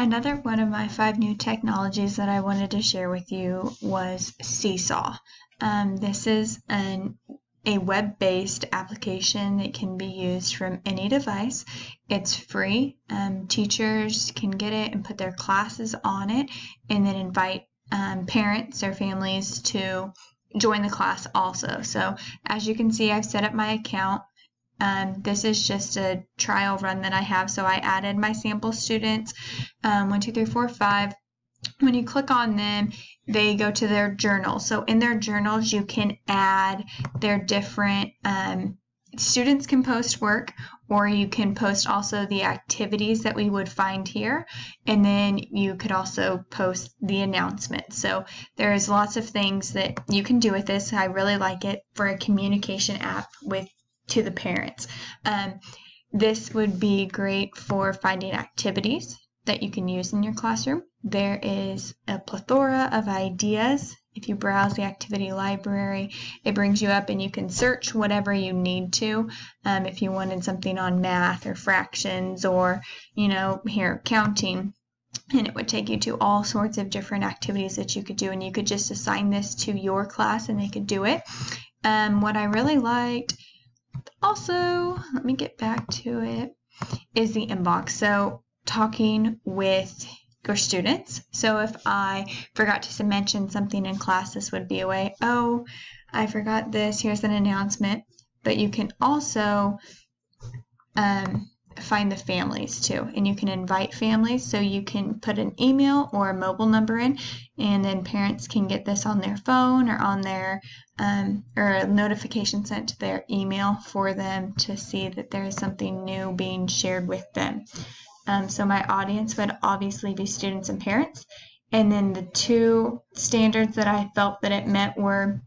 Another one of my 5 new technologies that I wanted to share with you was Seesaw. This is a web-based application that can be used from any device. It's free. Teachers can get it and put their classes on it and then invite parents or families to join the class also. So as you can see, I've set up my account. This is just a trial run that I have, so I added my sample students, 1, 2, 3, 4, 5. When you click on them, they go to their journals. So in their journals, you can add their different, students can post work, or you can post also the activities that we would find here, and then you could also post the announcement. So there's lots of things that you can do with this. I really like it for a communication app to the parents. This would be great for finding activities that you can use in your classroom. There is a plethora of ideas. If you browse the activity library, it brings you up and you can search whatever you need to. If you wanted something on math or fractions or, here counting, and it would take you to all sorts of different activities that you could do, and you could just assign this to your class and they could do it. What I really liked also, let me get back to it, is the inbox. So talking with your students. So if I forgot to mention something in class, this would be a way, oh, I forgot this, here's an announcement. But you can also find the families too, and you can invite families. So you can put an email or a mobile number in, and then parents can get this on their phone or on their or a notification sent to their email for them to see that there is something new being shared with them. So my audience would obviously be students and parents, and then the 2 standards that I felt that it met were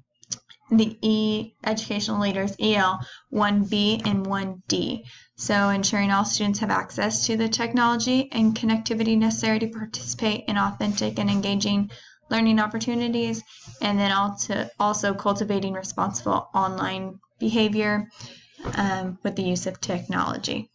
the educational leaders, EL 1B and 1D. So ensuring all students have access to the technology and connectivity necessary to participate in authentic and engaging learning opportunities, and then also cultivating responsible online behavior with the use of technology.